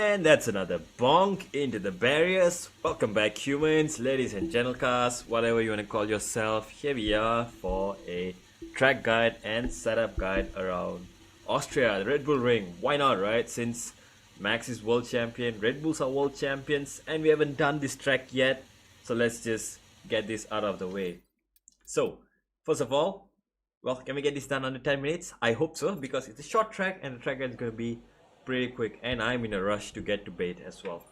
And that's another bonk into the barriers. Welcome back, humans, ladies and gentlecars, whatever you want to call yourself. Here we are for a track guide and setup guide around Austria, the Red Bull Ring. Why not, right? Since Max is world champion, Red Bulls are world champions, and we haven't done this track yet. So let's just get this out of the way. So, first of all, well, can we get this done under 10 minutes? I hope so, because it's a short track and the track is going to be pretty quick, and I'm in a rush to get to bait as well.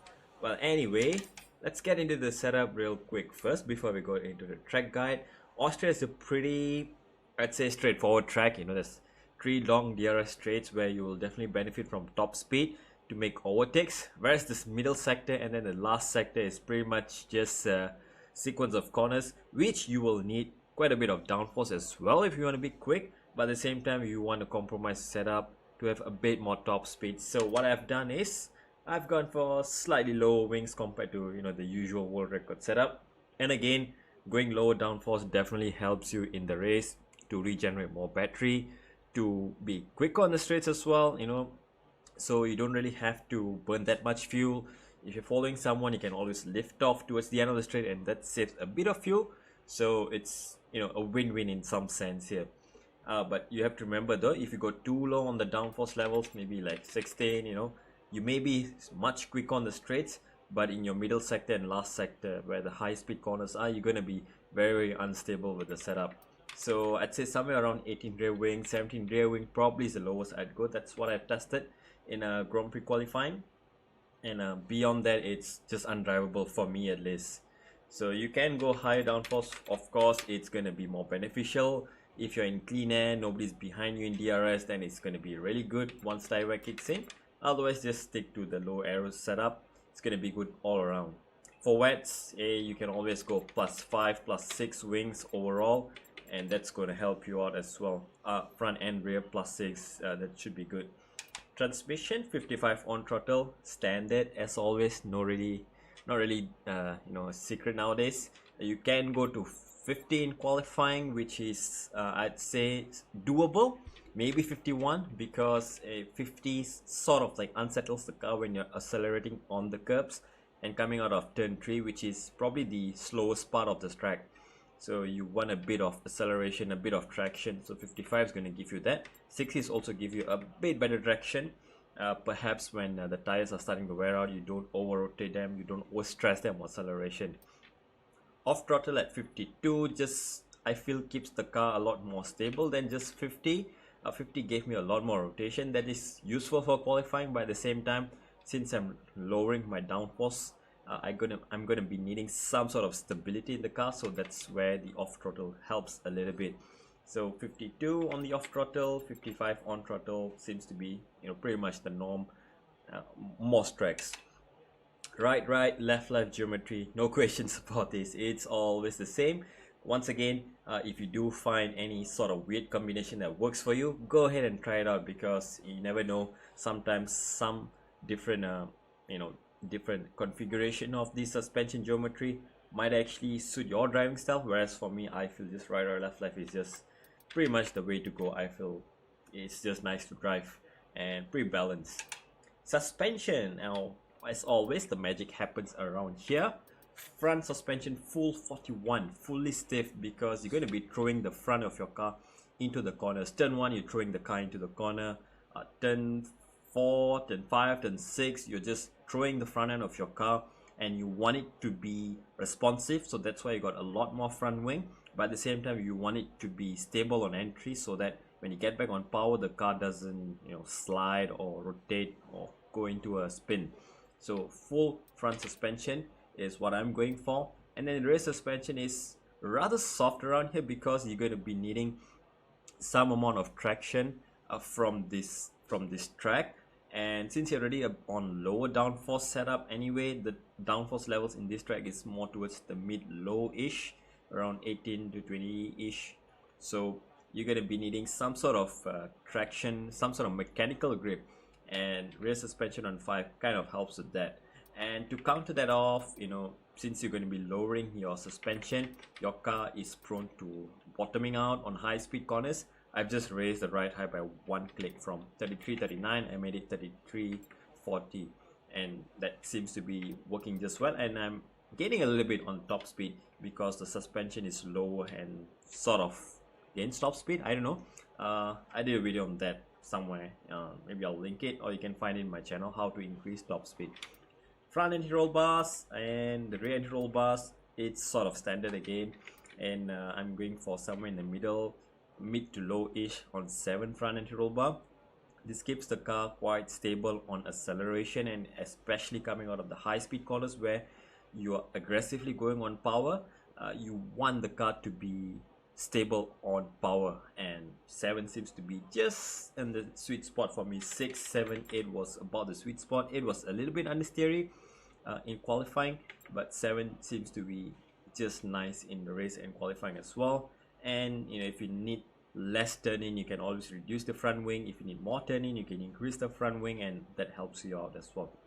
Well, anyway, let's get into the setup real quick first before we go into the track guide. Austria is a pretty, I'd say, straightforward track. You know, there's 3 long DRS straights where you will definitely benefit from top speed to make overtakes, whereas this middle sector and then the last sector is pretty much just a sequence of corners, which you will need quite a bit of downforce as well if you want to be quick, but at the same time you want to compromise setup to have a bit more top speed. So what I've done is I've gone for slightly lower wings compared to the usual world record setup, and again, going lower downforce definitely helps you in the race to regenerate more battery, to be quick on the straights as well, so you don't really have to burn that much fuel. If you're following someone, you can always lift off towards the end of the straight, and that saves a bit of fuel. So it's a win-win in some sense here. But you have to remember though, if you go too low on the downforce levels, maybe like 16, you may be much quicker on the straights, but in your middle sector and last sector where the high speed corners are, you're going to be very unstable with the setup. So I'd say somewhere around 18 rear wing, 17 rear wing probably is the lowest I'd go. That's what I've tested in a Grand Prix qualifying, and beyond that it's just undrivable for me at least. So you can go higher downforce. Of course, it's going to be more beneficial if you're in clean air, nobody's behind you in DRS, then it's going to be really good once direct kicks in. Otherwise, just stick to the low aero setup. It's going to be good all around. For wets, you can always go +5, +6 wings overall, and that's going to help you out as well. Front and rear +6, that should be good. Transmission 55 on throttle, standard as always. Not really a secret nowadays. You can go to 50 in qualifying, which is I'd say doable. Maybe 51, because 50 sort of like unsettles the car when you're accelerating on the curbs and coming out of turn 3, which is probably the slowest part of this track. So you want a bit of acceleration, a bit of traction. So 55 is going to give you that. 60s also give you a bit better traction. Perhaps when the tires are starting to wear out, you don't over rotate them, you don't over stress them on acceleration. Off throttle at 52 just I feel keeps the car a lot more stable than just 50. 50 gave me a lot more rotation that is useful for qualifying, but at the same time, since I'm lowering my downforce, I'm gonna be needing some sort of stability in the car, so that's where the off throttle helps a little bit. So 52 on the off throttle, 55 on throttle seems to be pretty much the norm most tracks. Right, left geometry, no questions about this. It's always the same. Once again, if you do find any sort of weird combination that works for you, go ahead and try it out, because you never know, sometimes some different different configuration of the suspension geometry might actually suit your driving style, whereas for me, I feel just right or left is just pretty much the way to go. I feel it's just nice to drive and pretty balanced. Suspension, now as always, the magic happens around here. Front suspension full 41, fully stiff, because you're going to be throwing the front of your car into the corners. Turn 1, you're throwing the car into the corner. Turn 4, turn 5, turn 6, you're just throwing the front end of your car, and you want it to be responsive, so that's why you got a lot more front wing. But at the same time, you want it to be stable on entry, so that when you get back on power, the car doesn't slide or rotate or go into a spin. So full front suspension is what I'm going for, and then rear suspension is rather soft around here, because you're going to be needing some amount of traction from this track. And since you're already on lower downforce setup anyway, the downforce levels in this track is more towards the mid-low ish, around 18 to 20 ish. So you're going to be needing some sort of traction, some sort of mechanical grip, and rear suspension on 5 kind of helps with that. And to counter that off, since you're going to be lowering your suspension, your car is prone to bottoming out on high speed corners. I've just raised the ride height by 1 click from 33.39, I made it 33.40. and that seems to be working just well. And I'm gaining a little bit on top speed because the suspension is lower and sort of gains top speed. I don't know. I did a video on that somewhere. Maybe I'll link it, or you can find it in my channel, how to increase top speed. Front anti-roll bars and the rear anti-roll bars, it's sort of standard again, and I'm going for somewhere in the middle, mid to low-ish on 7 front anti-roll bar. This keeps the car quite stable on acceleration, and especially coming out of the high-speed corners where you are aggressively going on power. You want the car to be stable on power, and 7 seems to be just in the sweet spot for me. 6, 7, 8 was about the sweet spot. It was a little bit understeery in qualifying, but 7 seems to be just nice in the race and qualifying as well. And you know, if you need less turning, you can always reduce the front wing. If you need more turning, you can increase the front wing, and that helps you out as well.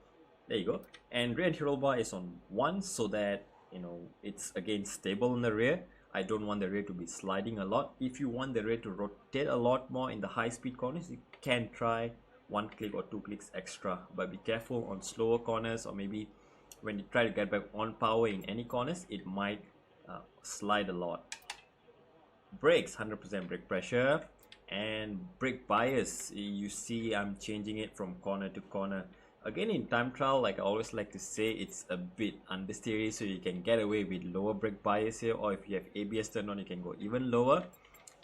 There you go. And rear anti-roll bar is on 1, so that you know it's again stable in the rear. I don't want the rear to be sliding a lot. If you want the rear to rotate a lot more in the high speed corners, you can try 1 click or 2 clicks extra, but be careful on slower corners, or maybe when you try to get back on power in any corners, it might slide a lot. Brakes, 100% brake pressure, and brake bias, you see I'm changing it from corner to corner. Again, in time trial, like I always like to say, it's a bit understeery, so you can get away with lower brake bias here, or if you have ABS turned on, you can go even lower.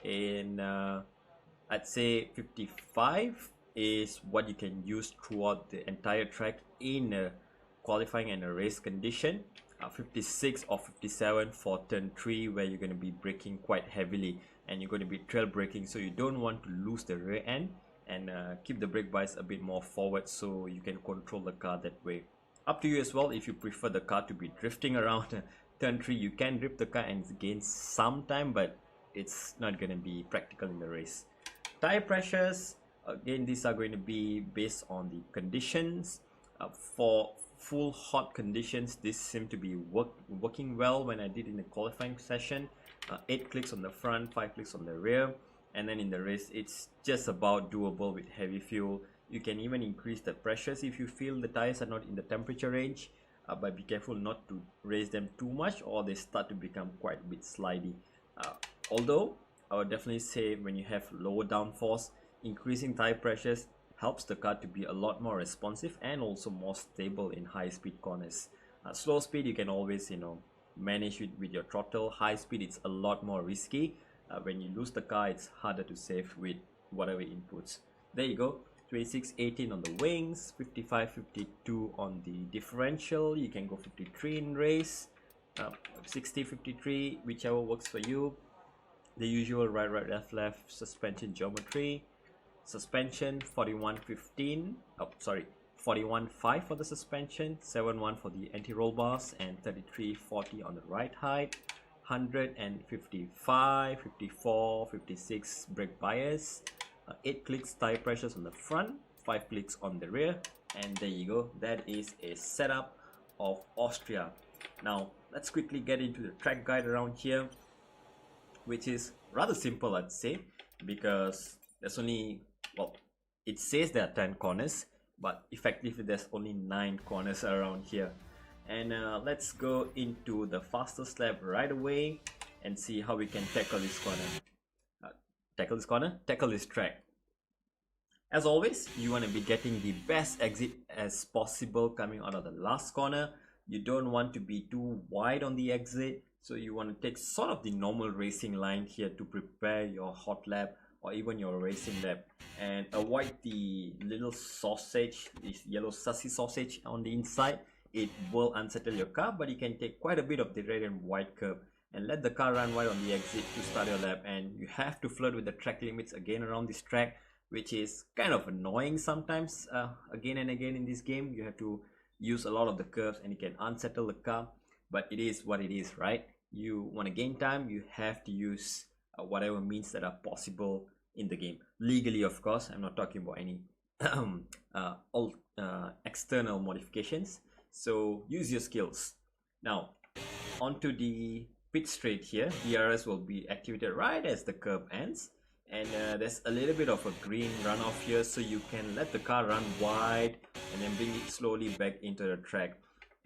And I'd say 55 is what you can use throughout the entire track in a qualifying and a race condition. 56 or 57 for turn 3, where you're going to be braking quite heavily and you're going to be trail braking, so you don't want to lose the rear end, and keep the brake bias a bit more forward so you can control the car that way. Up to you as well. If you prefer the car to be drifting around turn 3, you can drift the car and gain some time, but it's not going to be practical in the race. Tire pressures, again, these are going to be based on the conditions. For full hot conditions, this seemed to be working well when I did in the qualifying session. 8 clicks on the front, 5 clicks on the rear, and then in the race it's just about doable with heavy fuel. You can even increase the pressures if you feel the tires are not in the temperature range, but be careful not to raise them too much, or they start to become quite a bit slidey. Although I would definitely say when you have lower downforce, increasing tire pressures helps the car to be a lot more responsive and also more stable in high speed corners. Slow speed, you can always manage it with your throttle. High speed, it's a lot more risky. When you lose the car, it's harder to save with whatever inputs. There you go. 26, 18 on the wings, 55, 52 on the differential. You can go 53 in race, 60, 53, whichever works for you. The usual right, left, left suspension geometry. Suspension 41.15, 41.5 for the suspension, 7.1 for the anti-roll bars, and 33.40 on the right height. 155, 54, 56 brake bias, 8 clicks tire pressures on the front, 5 clicks on the rear, and there you go. That is a setup of Austria. Now let's quickly get into the track guide around here, which is rather simple, I'd say, because there's only, well, it says there are 10 corners, but effectively there's only 9 corners around here. And let's go into the fastest lap right away and see how we can tackle this corner. Tackle this track. As always, you want to be getting the best exit as possible coming out of the last corner. You don't want to be too wide on the exit, so you want to take sort of the normal racing line here to prepare your hot lap or even your racing lap, and avoid the little sausage, this yellow sussy sausage on the inside. It will unsettle your car, but you can take quite a bit of the red and white curb and let the car run wide on the exit to start your lap. And you have to flirt with the track limits again around this track, which is kind of annoying sometimes. Again and again in this game, you have to use a lot of the curves and it can unsettle the car, but it is what it is, right? You want to gain time, you have to use whatever means that are possible in the game. Legally, of course. I'm not talking about any external modifications. So use your skills. Now onto the pit straight here. DRS will be activated right as the curb ends, and there's a little bit of a green runoff here, so you can let the car run wide and then bring it slowly back into the track.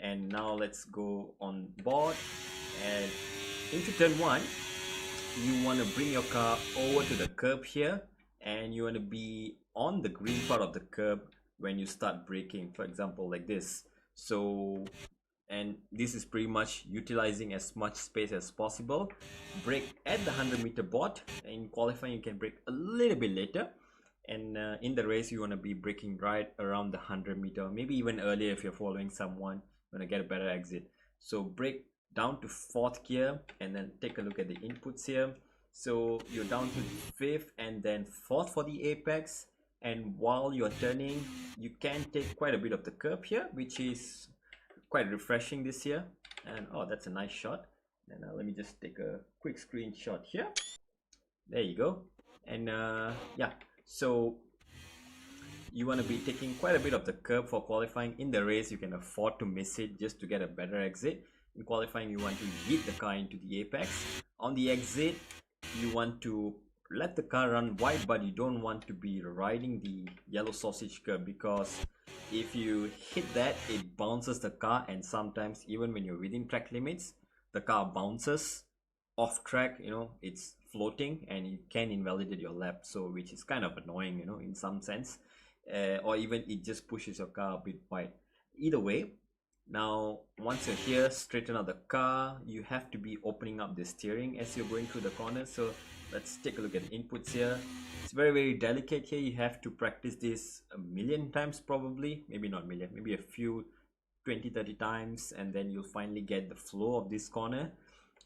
And now let's go on board, and into turn 1 you want to bring your car over to the curb here, and you want to be on the green part of the curb when you start braking, for example like this. So, and this is pretty much utilizing as much space as possible. Brake at the 100-meter board. In qualifying you can brake a little bit later, and in the race you want to be braking right around the 100-meter, maybe even earlier if you're following someone. You want to get a better exit. So brake down to 4th gear, and then take a look at the inputs here. So you're down to 5th and then 4th for the apex, and while you're turning you can take quite a bit of the curb here, which is quite refreshing this year. And oh, that's a nice shot. And let me just take a quick screenshot here. There you go. And yeah, so you want to be taking quite a bit of the curb for qualifying. In the race you can afford to miss it just to get a better exit. In qualifying you want to yeet the car into the apex. On the exit you want to let the car run wide, but you don't want to be riding the yellow sausage curb, because if you hit that it bounces the car, and sometimes even when you're within track limits the car bounces off track, you know, it's floating and you can invalidate your lap, so which is kind of annoying, you know, in some sense. Or even it just pushes your car a bit wide. Either way, now once you're here, straighten out the car. You have to be opening up the steering as you're going through the corner. So let's take a look at the inputs here. It's very delicate here. You have to practice this a million times, probably, maybe not million, maybe a few 20-30 times, and then you'll finally get the flow of this corner.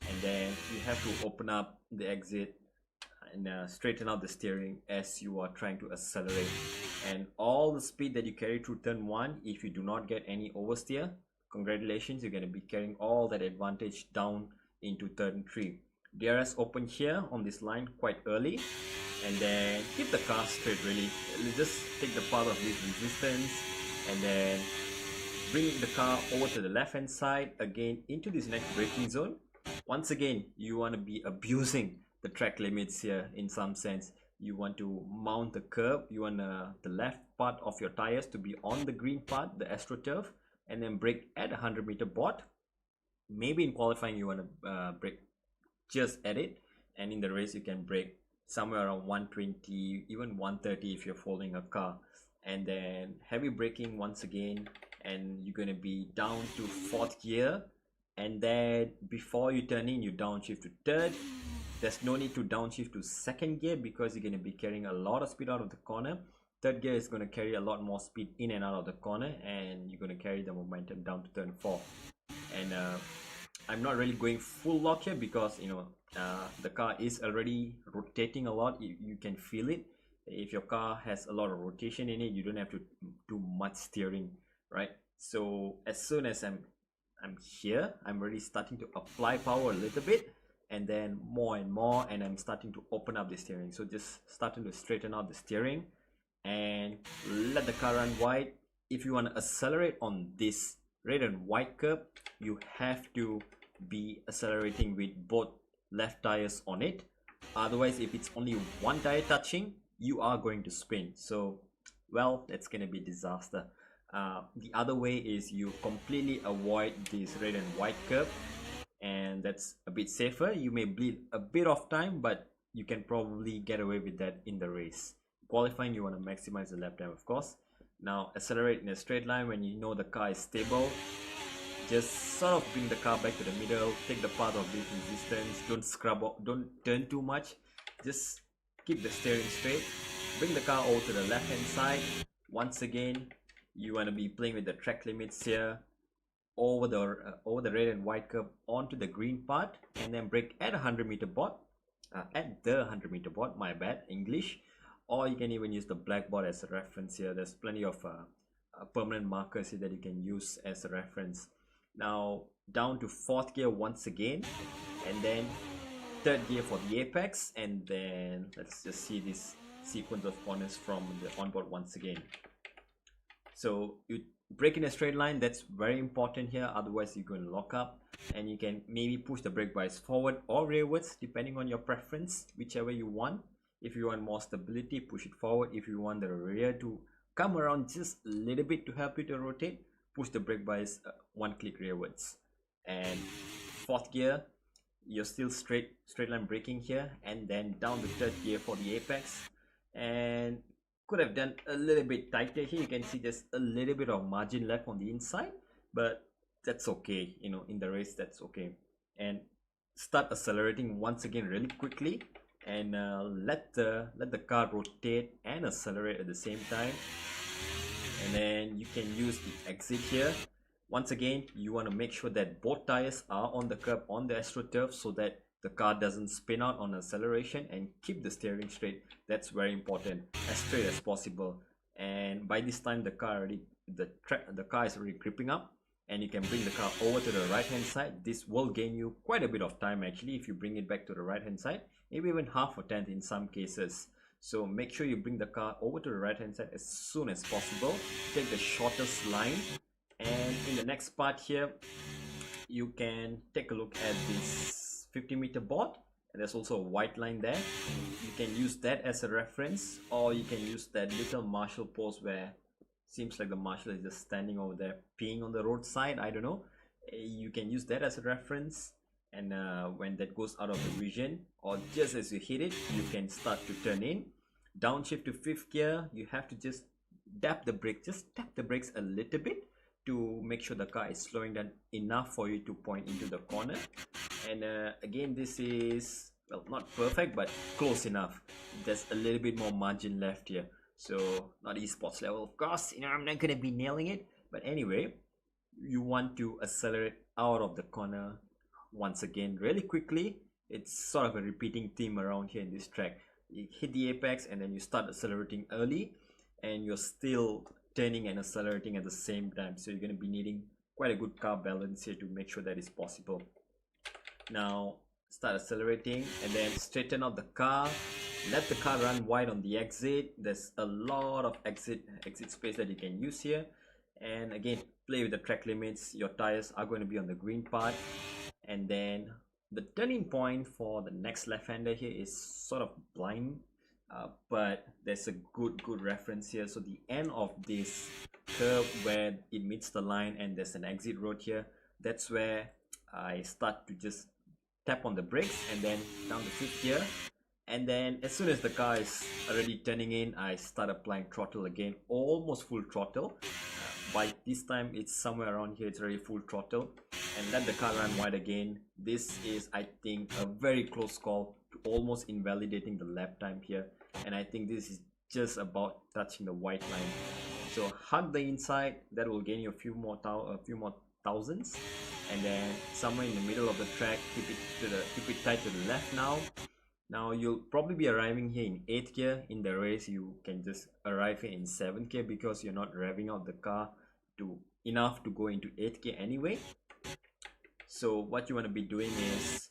And then you have to open up the exit and straighten out the steering as you are trying to accelerate. And all the speed that you carry through turn 1, if you do not get any oversteer, congratulations, you're going to be carrying all that advantage down into turn 3. DRS open here on this line quite early, and then keep the car straight really. Just take the path of this resistance and then bring the car over to the left hand side again into this next braking zone. Once again, you want to be abusing the track limits here in some sense. You want to mount the curb, you want the left part of your tires to be on the green part, the AstroTurf, and then brake at 100-meter board. Maybe in qualifying you want to brake just at it, and in the race you can brake somewhere around 120, even 130 if you're following a car. And then heavy braking once again, and you're going to be down to 4th gear, and then before you turn in you downshift to 3rd. There's no need to downshift to 2nd gear because you're going to be carrying a lot of speed out of the corner. 3rd gear is going to carry a lot more speed in and out of the corner, and you're going to carry the momentum down to turn 4. And I'm not really going full lock here because, you know, the car is already rotating a lot. You can feel it. If your car has a lot of rotation in it, you don't have to do much steering, right? So as soon as I'm here, I'm already starting to apply power a little bit, and then more and more, and I'm starting to open up the steering. So just starting to straighten out the steering and let the car run wide. If you want to accelerate on this red and white curb, you have to be accelerating with both left tires on it. Otherwise, if it's only one tire touching, you are going to spin. So, well, that's going to be disaster. The other way is you completely avoid this red and white curb, and that's a bit safer. You may bleed a bit of time, but you can probably get away with that in the race. Qualifying, you want to maximize the lap time, of course. Now accelerate in a straight line when you know the car is stable. Just sort of bring the car back to the middle, take the path of this resistance, don't scrub up, don't turn too much, just keep the steering straight, bring the car over to the left hand side. Once again, you want to be playing with the track limits here, over the red and white curb onto the green part, and then brake at 100-meter board, at the 100-meter board, my bad, English. Or you can even use the blackboard as a reference here. There's plenty of permanent markers here that you can use as a reference. Now down to 4th gear once again, and then 3rd gear for the apex, and then let's just see this sequence of corners from the onboard once again. So you brake in a straight line, that's very important here, otherwise you're going to lock up. And you can maybe push the brake bias forward or rearwards depending on your preference, whichever you want. If you want more stability, push it forward. If you want the rear to come around just a little bit to help you to rotate, push the brake bias one click rearwards. And fourth gear, you're still straight line braking here, and then down the third gear for the apex. And could have done a little bit tighter here. You can see there's a little bit of margin left on the inside, but that's okay, you know, in the race that's okay. And start accelerating once again really quickly, and let the car rotate and accelerate at the same time. And then you can use the exit here. Once again, you want to make sure that both tires are on the curb on the AstroTurf, so that the car doesn't spin out on acceleration, and keep the steering straight. That's very important, as straight as possible. And by this time the car is already gripping up, and you can bring the car over to the right hand side. This will gain you quite a bit of time actually if you bring it back to the right hand side, maybe even half a tenth in some cases. So make sure you bring the car over to the right hand side as soon as possible. Take the shortest line. And in the next part here, you can take a look at this 50-meter board, and there's also a white line there. You can use that as a reference, or you can use that little marshal post where seems like the marshal is just standing over there peeing on the roadside. I don't know, you can use that as a reference. And when that goes out of the vision, or just as you hit it, you can start to turn in. Downshift to fifth gear, you have to just tap the brake, just tap the brakes a little bit to make sure the car is slowing down enough for you to point into the corner. And again, this is, well, not perfect, but close enough. There's a little bit more margin left here, so not esports level of course, you know, I'm not gonna be nailing it, but anyway, you want to accelerate out of the corner once again really quickly. It's sort of a repeating theme around here in this track. You hit the apex and then you start accelerating early, and you're still turning and accelerating at the same time, so you're going to be needing quite a good car balance here to make sure that is possible. Now start accelerating, and then straighten out the car, let the car run wide on the exit. There's a lot of exit space that you can use here. And again, play with the track limits. Your tires are going to be on the green part. And then the turning point for the next left-hander here is sort of blind, but there's a good reference here. So the end of this curve where it meets the line and there's an exit road here, that's where I start to just tap on the brakes, and then down the fifth gear. And then as soon as the car is already turning in, I start applying throttle again, almost full throttle. By this time it's somewhere around here, it's already full throttle, and let the car run wide again. This is, I think, a very close call to almost invalidating the lap time here, and I think this is just about touching the white line. So hug the inside, that will gain you a few more thousandths, and then somewhere in the middle of the track, keep it tight to the left now. Now you'll probably be arriving here in 8th gear. In the race you can just arrive here in 7th gear because you're not revving out the car enough to go into 8th gear anyway. So what you want to be doing is,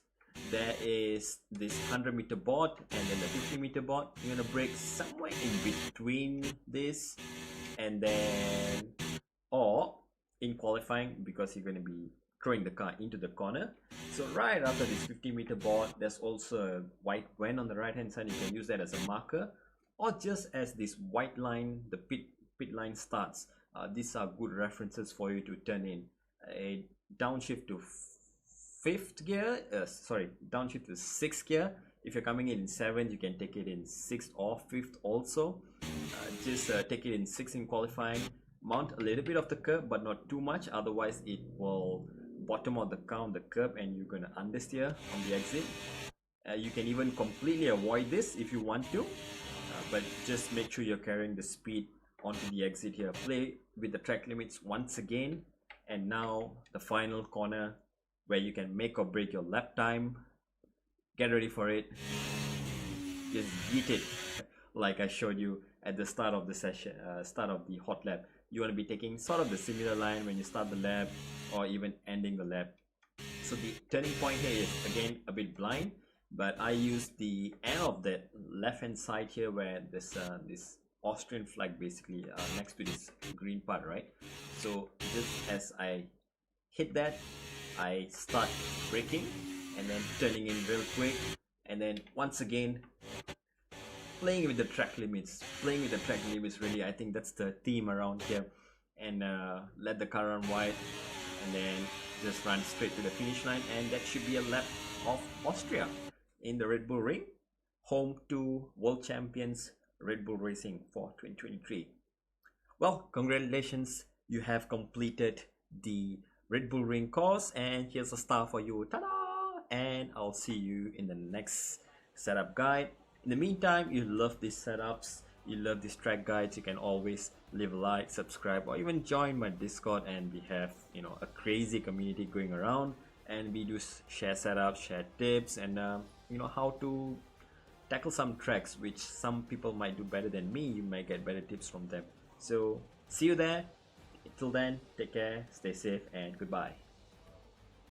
there is this 100-meter board and then the 50-meter board. You're going to brake somewhere in between this, and then, or in qualifying, because you're going to be throwing the car into the corner. So right after this 50-meter board, there's also a white wen on the right hand side. You can use that as a marker, or just as this white line, the pit line starts. These are good references for you to turn in. A downshift to downshift to 6th gear. If you're coming in 7th, you can take it in 6th or 5th also. Just take it in 6th in qualifying. Mount a little bit of the curb, but not too much, otherwise it will bottom out the car on the curb and you're gonna understeer on the exit. You can even completely avoid this if you want to, but just make sure you're carrying the speed onto the exit here. Play with the track limits once again, and now the final corner where you can make or break your lap time. Get ready for it. Just yeet it like I showed you at the start of the session, start of the hot lap. You want to be taking sort of the similar line when you start the lap or even ending the lap. So the turning point here is again a bit blind, but I use the end of that left hand side here where there's this Austrian flag basically next to this green part, right? So just as I hit that, I start braking and then turning in real quick, and then once again playing with the track limits. Playing with the track limits, really, I think that's the theme around here. And let the car run wide, and then just run straight to the finish line, and that should be a lap of Austria in the Red Bull Ring, home to world champions Red Bull Racing for 2023. Well, congratulations, you have completed the Red Bull Ring course, and here's a star for you. Ta-da! And I'll see you in the next setup guide. In the meantime, you love these setups, you love these track guides, you can always leave a like, subscribe, or even join my Discord, and we have, you know, a crazy community going around, and we do share setups, share tips, and you know, how to tackle some tracks which some people might do better than me. You might get better tips from them. So see you there. Till then, take care, stay safe, and goodbye.